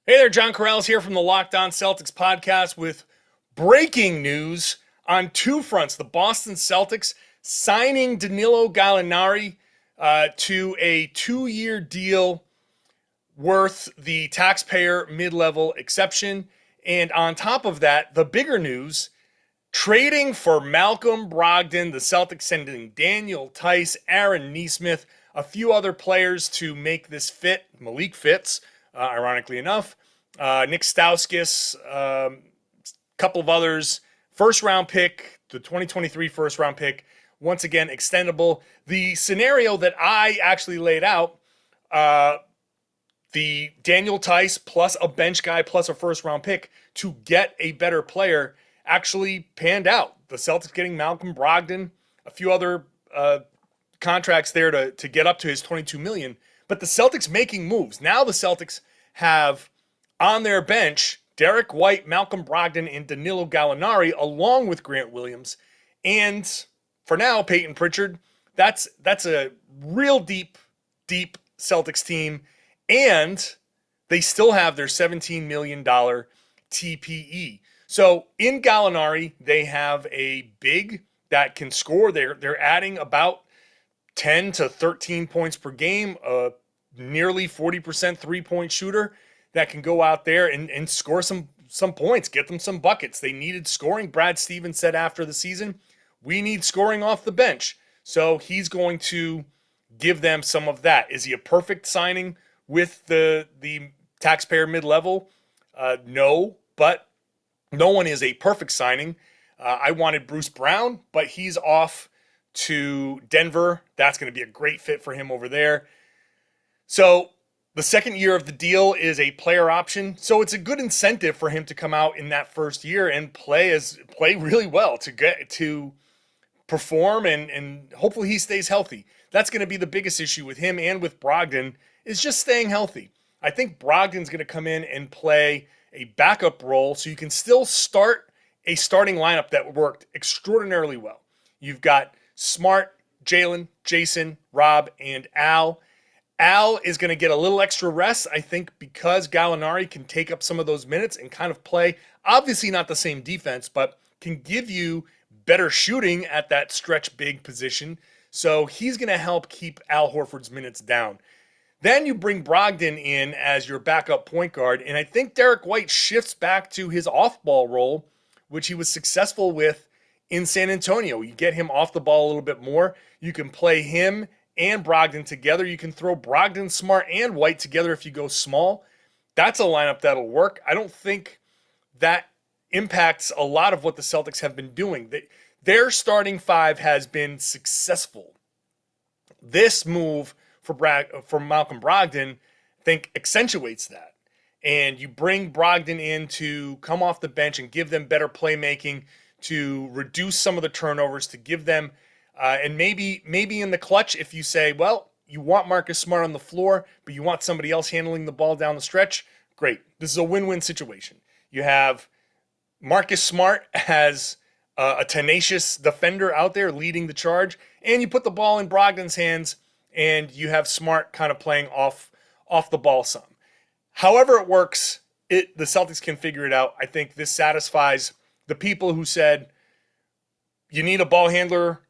Hey there, John Karalis here from the Locked On Celtics podcast with breaking news on two fronts. The Boston Celtics signing Danilo Gallinari to a 2-year deal worth the taxpayer mid-level exception. And on top of that, the bigger news, trading for Malcolm Brogdon, the Celtics sending Daniel Theis, Aaron Nesmith, a few other players to make this fit. Malik fits, ironically enough. Nick Stauskas, a couple of others. First round pick, the 2023 first round pick, once again extendable. The scenario that I actually laid out, the Daniel Theis plus a bench guy plus a first round pick to get a better player actually panned out. The Celtics getting Malcolm Brogdon, a few other contracts there to get up to his $22 million. But the Celtics making moves. Now the Celtics have on their bench Derek White, Malcolm Brogdon, and Danilo Gallinari, along with Grant Williams. And for now, Peyton Pritchard. That's a real deep Celtics team. And they still have their $17 million TPE. So in Gallinari, they have a big that can score. They're adding about 10 to 13 points per game, nearly 40% three-point shooter that can go out there and score some points, get them some buckets. They needed scoring. Brad Stevens said after the season, we need scoring off the bench. So he's going to give them some of that. Is he a perfect signing with the taxpayer mid-level? No, but no one is a perfect signing. I wanted Bruce Brown, but he's off to Denver. That's going to be a great fit for him over there. So the second year of the deal is a player option. So it's a good incentive for him to come out in that first year and play really well to perform and hopefully he stays healthy. That's going to be the biggest issue with him and with Brogdon is just staying healthy. I think Brogdon's going to come in and play a backup role so you can still start a starting lineup that worked extraordinarily well. You've got Smart, Jaylen, Jayson, Rob, and Al. Al is going to get a little extra rest, I think, because Gallinari can take up some of those minutes and kind of play, obviously not the same defense, but can give you better shooting at that stretch big position. So he's going to help keep Al Horford's minutes down. Then you bring Brogdon in as your backup point guard, and I think Derek White shifts back to his off-ball role, which he was successful with in San Antonio. You get him off the ball a little bit more. You can play him and Brogdon together. You can throw Brogdon, Smart, and White together if you go small. That's a lineup that'll work. I don't think that impacts a lot of what the Celtics have been doing. Their starting five has been successful. This move for Malcolm Brogdon, I think, accentuates that. And you bring Brogdon in to come off the bench and give them better playmaking, to reduce some of the turnovers, to give them, and maybe in the clutch, if you say, well, you want Marcus Smart on the floor, but you want somebody else handling the ball down the stretch, great. This is a win-win situation. You have Marcus Smart as a tenacious defender out there leading the charge, and you put the ball in Brogdon's hands, and you have Smart kind of playing off the ball some. However it works, the Celtics can figure it out. I think this satisfies the people who said you need a ball handler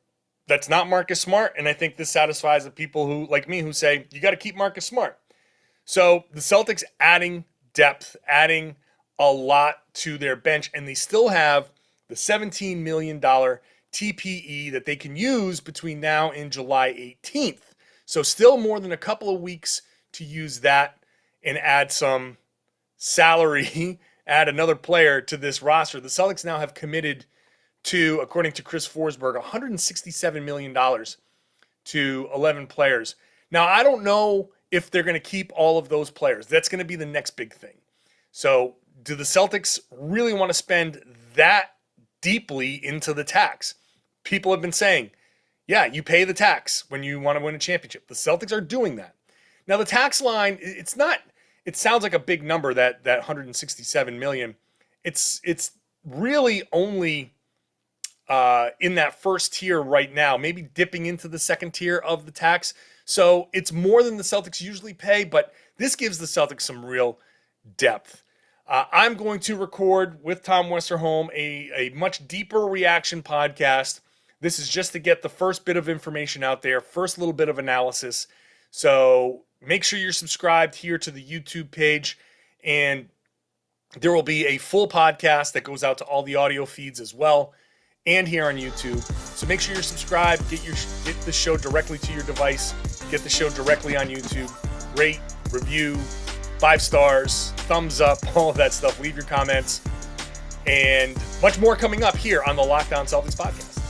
that's not Marcus Smart, and I think this satisfies the people who, like me, who say you got to keep Marcus Smart. So the Celtics adding depth, adding a lot to their bench, and they still have the $17 million TPE that they can use between now and July 18th. So still more than a couple of weeks to use that and add some salary, add another player to this roster. The Celtics now have committed to, according to Chris Forsberg, $167 million to 11 players. Now, I don't know if they're going to keep all of those players. That's going to be the next big thing. So do the Celtics really want to spend that deeply into the tax? People have been saying, yeah, you pay the tax when you want to win a championship. The Celtics are doing that. Now, the tax line, it sounds like a big number, that $167 million. It's really only in that first tier right now, maybe dipping into the second tier of the tax. So it's more than the Celtics usually pay, but this gives the Celtics some real depth. I'm going to record with Tom Westerholm a much deeper reaction podcast. This is just to get the first bit of information out there, first little bit of analysis. So make sure you're subscribed here to the YouTube page, and there will be a full podcast that goes out to all the audio feeds as well, and here on YouTube. So make sure you're subscribed, get the show directly to your device, get the show directly on YouTube, rate, review, 5 stars, thumbs up, all of that stuff. Leave your comments, and much more coming up here on the Locked On Celtics podcast.